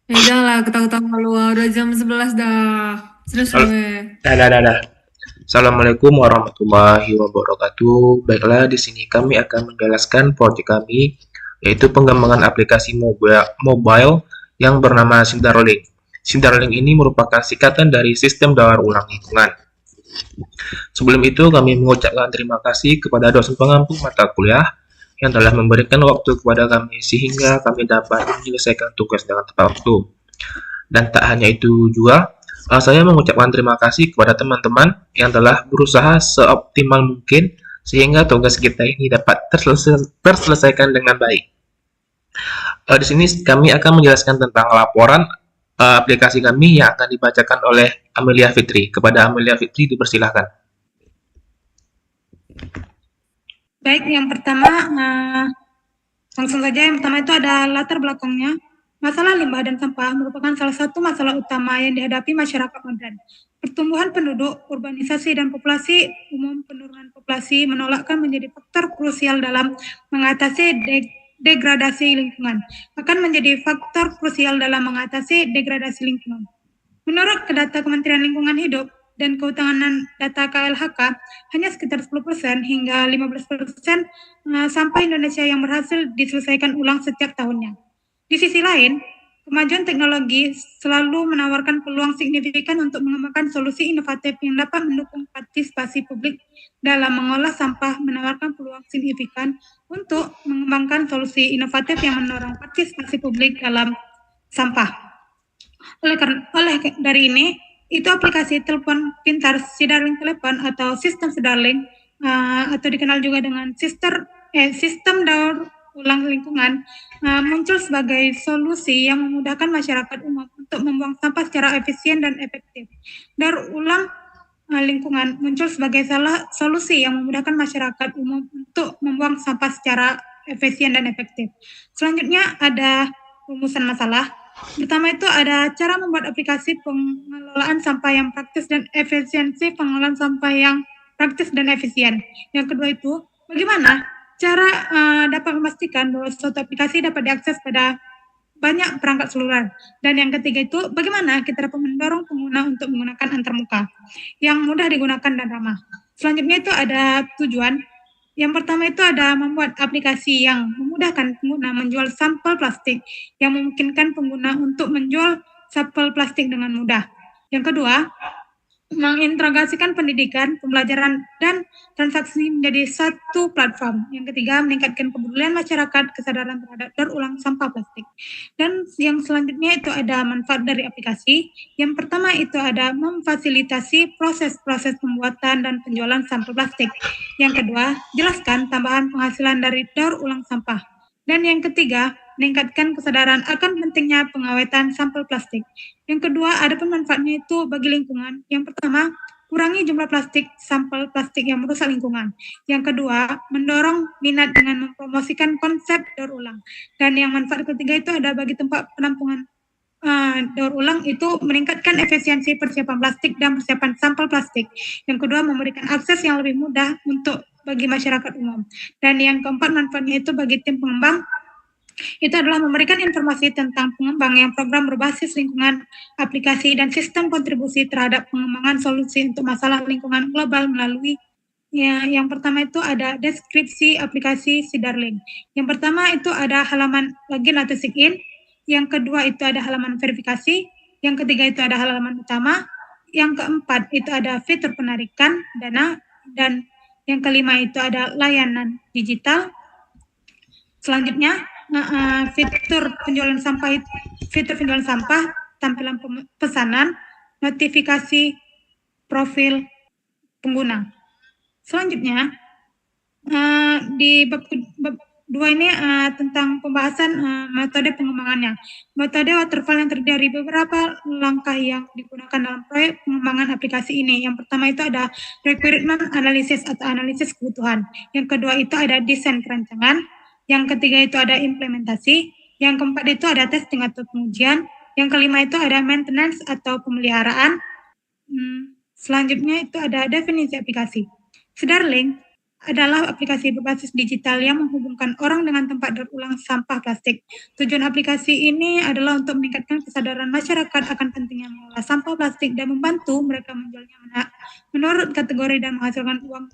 Janganlah ketawa-ketawa keluar, udah jam 11 dah. Serius Halo, gue. dah. Assalamualaikum warahmatullahi wabarakatuh. Baiklah, di sini kami akan menjelaskan proyek kami, yaitu pengembangan aplikasi mobile yang bernama Sindarling. Sindarling ini merupakan singkatan dari sistem daur ulang lingkungan. Sebelum itu, kami mengucapkan terima kasih kepada dosen pengampu mata kuliah yang telah memberikan waktu kepada kami sehingga kami dapat menyelesaikan tugas dengan tepat waktu. Dan tak hanya itu juga, saya mengucapkan terima kasih kepada teman-teman yang telah berusaha seoptimal mungkin sehingga tugas kita ini dapat terselesaikan dengan baik. Di sini kami akan menjelaskan tentang laporan aplikasi kami yang akan dibacakan oleh Amelia Fitri. Kepada Amelia Fitri dipersilahkan. Baik, yang pertama langsung saja. Yang pertama itu ada latar belakangnya. Masalah limbah dan sampah merupakan salah satu masalah utama yang dihadapi masyarakat modern. Pertumbuhan penduduk, urbanisasi, dan populasi umum penurunan populasi menolakkan menjadi faktor krusial dalam mengatasi degradasi lingkungan. Akan menjadi faktor krusial dalam mengatasi degradasi lingkungan. Menurut data Kementerian Lingkungan Hidup dan Kehutanan data KLHK, hanya sekitar 10% hingga 15% sampah Indonesia yang berhasil diselesaikan ulang setiap tahunnya. Di sisi lain, kemajuan teknologi selalu menawarkan peluang signifikan untuk mengembangkan solusi inovatif yang dapat mendukung partisipasi publik dalam mengolah sampah, menawarkan peluang signifikan untuk mengembangkan solusi inovatif yang mendorong partisipasi publik dalam sampah. Oleh dari ini, itu aplikasi telepon pintar Sindarling Telepon atau sistem Sindarling atau dikenal juga dengan sistem daur ulang lingkungan muncul sebagai solusi yang memudahkan masyarakat umum untuk membuang sampah secara efisien dan efektif. Daur ulang lingkungan muncul sebagai salah solusi yang memudahkan masyarakat umum untuk membuang sampah secara efisien dan efektif. Selanjutnya ada rumusan masalah. Pertama itu ada cara membuat aplikasi pengelolaan sampah yang praktis dan efisiensi pengelolaan sampah yang praktis dan efisien. Yang kedua itu bagaimana cara dapat memastikan bahwa suatu aplikasi dapat diakses pada banyak perangkat seluler. Dan yang ketiga itu bagaimana kita dapat mendorong pengguna untuk menggunakan antarmuka yang mudah digunakan dan ramah. Selanjutnya itu ada tujuan. Yang pertama itu ada membuat aplikasi yang memudahkan pengguna menjual sampel plastik yang memungkinkan pengguna untuk menjual sampel plastik dengan mudah. Yang kedua, mengintegrasikan pendidikan, pembelajaran, dan transaksi menjadi satu platform. Yang ketiga, meningkatkan kepedulian masyarakat, kesadaran terhadap daur ulang sampah plastik. Dan yang selanjutnya itu ada manfaat dari aplikasi. Yang pertama itu ada memfasilitasi proses-proses pembuatan dan penjualan sampel plastik. Yang kedua, jelaskan tambahan penghasilan dari daur ulang sampah. Dan yang ketiga, meningkatkan kesadaran akan pentingnya pengawetan sampel plastik. Yang kedua, ada manfaatnya itu bagi lingkungan. Yang pertama, kurangi jumlah sampel plastik yang merusak lingkungan. Yang kedua, mendorong minat dengan mempromosikan konsep daur ulang. Dan yang manfaat ketiga itu ada bagi tempat penampungan daur ulang itu meningkatkan efisiensi persiapan plastik dan persiapan sampel plastik. Yang kedua, memberikan akses yang lebih mudah untuk bagi masyarakat umum. Dan yang keempat, manfaatnya itu bagi tim pengembang itu adalah memberikan informasi tentang pengembang yang program berbasis lingkungan, aplikasi, dan sistem kontribusi terhadap pengembangan solusi untuk masalah lingkungan global melalui yang pertama itu ada deskripsi aplikasi Sindarling. Yang pertama itu ada halaman login atau sign-in. Yang kedua itu ada halaman verifikasi. Yang ketiga itu ada halaman utama. Yang keempat itu ada fitur penarikan dana. Dan yang kelima itu ada layanan digital. Selanjutnya, fitur penjualan sampah, tampilan pesanan, notifikasi profil pengguna. Selanjutnya, di bab 2 ini tentang pembahasan metode pengembangannya. Metode waterfall yang terdiri dari beberapa langkah yang digunakan dalam proyek pengembangan aplikasi ini. Yang pertama itu ada requirement analysis atau analisis kebutuhan. Yang kedua itu ada desain perancangan. Yang ketiga itu ada implementasi. Yang keempat itu ada testing atau pengujian. Yang kelima itu ada maintenance atau pemeliharaan. Selanjutnya itu ada definisi aplikasi. Sindarling adalah aplikasi berbasis digital yang menghubungkan orang dengan tempat daur ulang sampah plastik. Tujuan aplikasi ini adalah untuk meningkatkan kesadaran masyarakat akan pentingnya mengolah sampah plastik dan membantu mereka menjualnya menurut kategori dan menghasilkan uang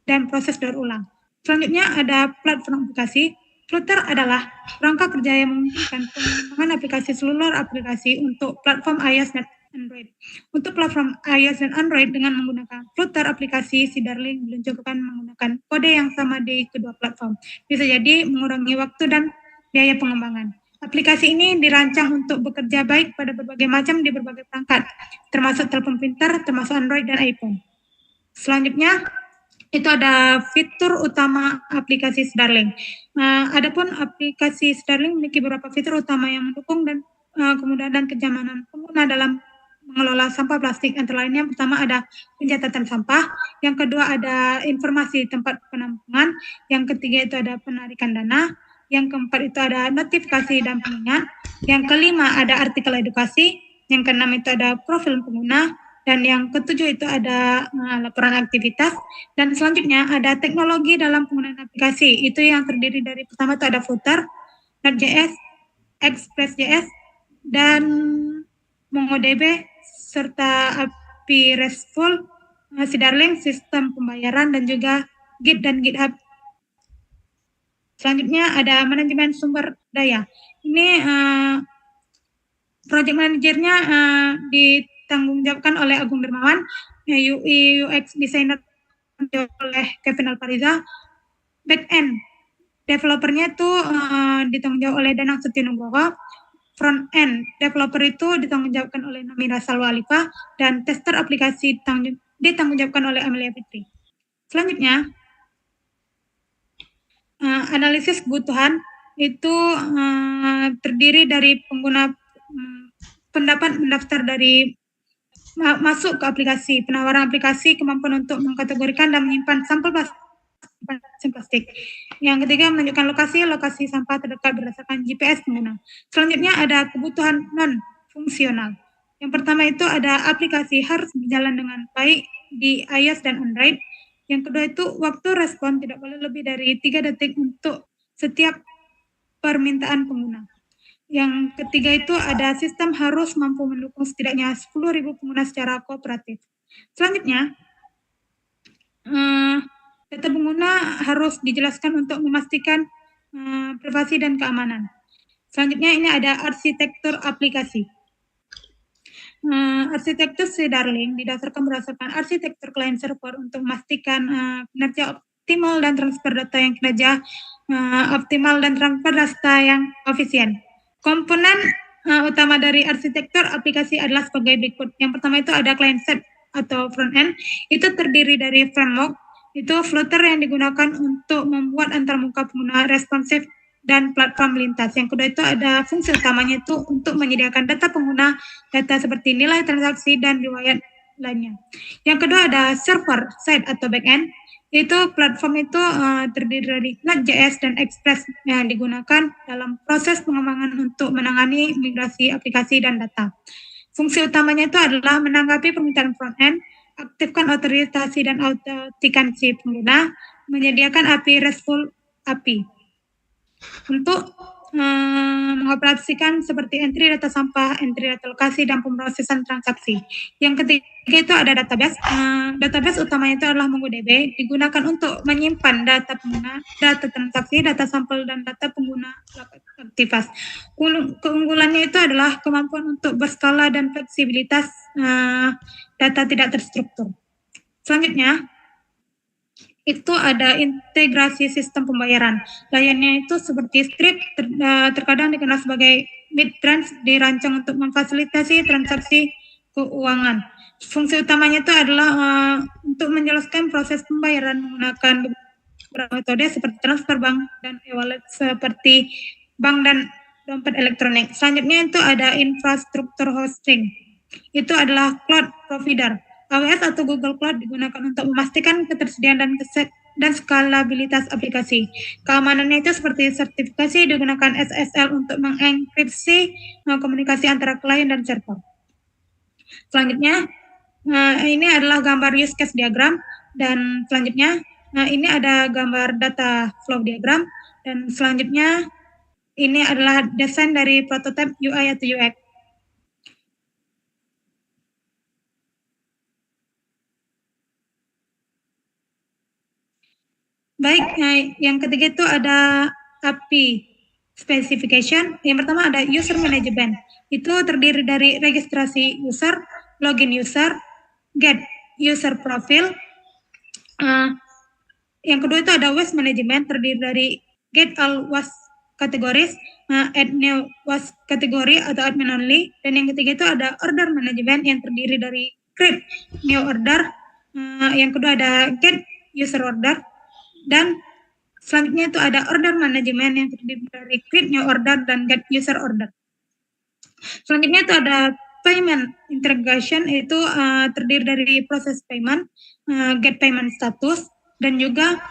dan proses daur ulang. Selanjutnya ada platform aplikasi. Flutter adalah perangkat kerja yang memungkinkan pengembangan aplikasi seluler aplikasi untuk platform iOS dan Android. Untuk platform iOS dan Android dengan menggunakan Flutter aplikasi, si Darling diluncurkan menggunakan kode yang sama di kedua platform. Bisa jadi mengurangi waktu dan biaya pengembangan. Aplikasi ini dirancang untuk bekerja baik pada berbagai macam di berbagai perangkat, termasuk telepon pintar, termasuk Android dan iPhone. Selanjutnya, itu ada fitur utama aplikasi Starling. Adapun aplikasi Starling memiliki beberapa fitur utama yang mendukung dan kemudahan dan kenyamanan pengguna dalam mengelola sampah plastik. Antara lainnya, pertama ada pencatatan sampah, yang kedua ada informasi tempat penampungan, yang ketiga itu ada penarikan dana, yang keempat itu ada notifikasi dan pengingat, yang kelima ada artikel edukasi, yang keenam itu ada profil pengguna, dan yang ketujuh itu ada laporan aktivitas, dan selanjutnya ada teknologi dalam penggunaan aplikasi. Itu yang terdiri dari pertama itu ada Flutter, Node.js, Express.js, dan MongoDB, serta API RESTful, si Darling, sistem pembayaran, dan juga Git dan GitHub. Selanjutnya ada manajemen sumber daya. Ini project manajernya ditanggungjawabkan oleh Agung Dermawan, UI UX designer oleh Kevin Alpariza, back-end developernya itu ditanggung jawab oleh Danang Setianugroho, front-end developer itu ditanggungjawabkan oleh Namira Salwa Alifa, dan tester aplikasi ditanggungjawabkan oleh Amelia Fitri. Selanjutnya, analisis kebutuhan itu terdiri dari pengguna pendapat mendaftar dari masuk ke aplikasi, penawaran aplikasi, kemampuan untuk mengkategorikan dan menyimpan sampel plastik. Yang ketiga, menunjukkan lokasi sampah terdekat berdasarkan GPS pengguna. Selanjutnya ada kebutuhan non-fungsional. Yang pertama itu ada aplikasi harus berjalan dengan baik di iOS dan Android. Yang kedua itu waktu respon tidak boleh lebih dari 3 detik untuk setiap permintaan pengguna. Yang ketiga itu ada sistem harus mampu mendukung setidaknya 10.000 pengguna secara kooperatif. Selanjutnya, data pengguna harus dijelaskan untuk memastikan privasi dan keamanan. Selanjutnya ini ada arsitektur aplikasi. Arsitektur si Darling didasarkan berdasarkan arsitektur client server untuk memastikan kinerja optimal dan transfer data yang kinerja optimal dan transfer data yang efisien. Komponen utama dari arsitektur aplikasi adalah sebagai berikut. Yang pertama itu ada client side atau front end. Itu terdiri dari framework, itu Flutter yang digunakan untuk membuat antarmuka pengguna responsif dan platform lintas. Yang kedua itu ada fungsi utamanya itu untuk menyediakan data pengguna, data seperti nilai transaksi dan riwayat lainnya. Yang kedua ada server side atau backend. Itu platform itu terdiri dari Node.js dan Express yang digunakan dalam proses pengembangan untuk menangani migrasi aplikasi dan data. Fungsi utamanya itu adalah menanggapi permintaan front-end, aktifkan otorisasi dan autentikansi pengguna, menyediakan API RESTful API untuk mengoperasikan seperti entry data sampah, entry data lokasi, dan pemrosesan transaksi. Yang ketiga itu ada database. Database utamanya itu adalah MongoDB, digunakan untuk menyimpan data pengguna, data transaksi, data sampel, dan data pengguna aktivitas. Keunggulannya itu adalah kemampuan untuk berskala dan fleksibilitas data tidak terstruktur. Selanjutnya, itu ada integrasi sistem pembayaran. Layannya itu seperti Stripe, terkadang dikenal sebagai Midtrans, dirancang untuk memfasilitasi transaksi keuangan. Fungsi utamanya itu adalah untuk menjelaskan proses pembayaran menggunakan beberapa metode seperti transfer bank dan e-wallet seperti bank dan dompet elektronik. Selanjutnya itu ada infrastruktur hosting. Itu adalah cloud provider. AWS atau Google Cloud digunakan untuk memastikan ketersediaan dan skalabilitas aplikasi. Keamanannya itu seperti sertifikasi, digunakan SSL untuk mengenkripsi komunikasi antara klien dan server. Selanjutnya, ini adalah gambar use case diagram, dan selanjutnya Nah, ini ada gambar data flow diagram, dan selanjutnya ini adalah desain dari prototipe UI atau UX. Baik, yang ketiga itu ada API specification. Yang pertama ada user management. Itu terdiri dari registrasi user, login user, get user profile. Yang kedua itu ada waste management, terdiri dari get all waste categories, add new waste category atau admin only. Dan yang ketiga itu ada order management yang terdiri dari create new order. Yang kedua ada get user order. Dan selanjutnya itu ada order management yang terdiri dari create new order dan get user order. Selanjutnya itu ada payment integration, itu terdiri dari proses payment, get payment status, dan juga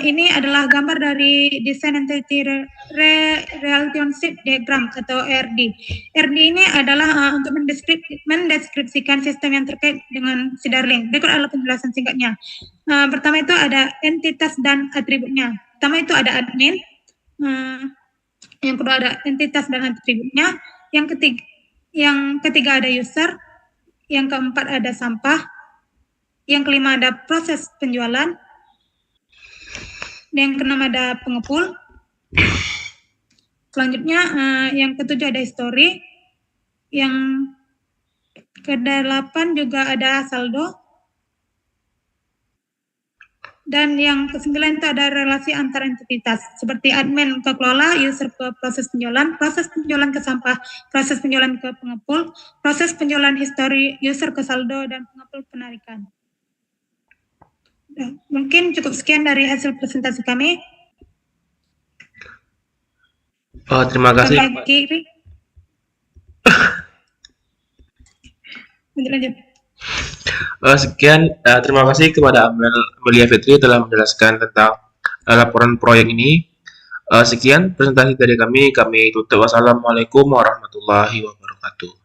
ini adalah gambar dari design entity relationship diagram atau RD. RD ini adalah untuk mendeskripsikan sistem yang terkait dengan si Darling. Berikut adalah penjelasan singkatnya. Pertama itu ada entitas dan atributnya. Pertama itu ada admin. Yang kedua ada entitas dan atributnya. Yang ketiga ada user. Yang keempat ada sampah. Yang kelima ada proses penjualan. Yang keenam ada pengepul. Selanjutnya yang ketujuh ada history. Yang kedelapan juga ada saldo. Dan yang kesembilan itu ada relasi antar entitas, seperti admin ke kelola, user ke proses penjualan ke sampah, proses penjualan ke pengepul, proses penjualan history, user ke saldo, dan pengepul penarikan. Mungkin cukup sekian dari hasil presentasi kami. Terima kasih. Lanjut. Sekian, terima kasih kepada Amelia Fitri telah menjelaskan tentang laporan proyek ini. Sekian presentasi dari kami tutup. Wassalamualaikum warahmatullahi wabarakatuh.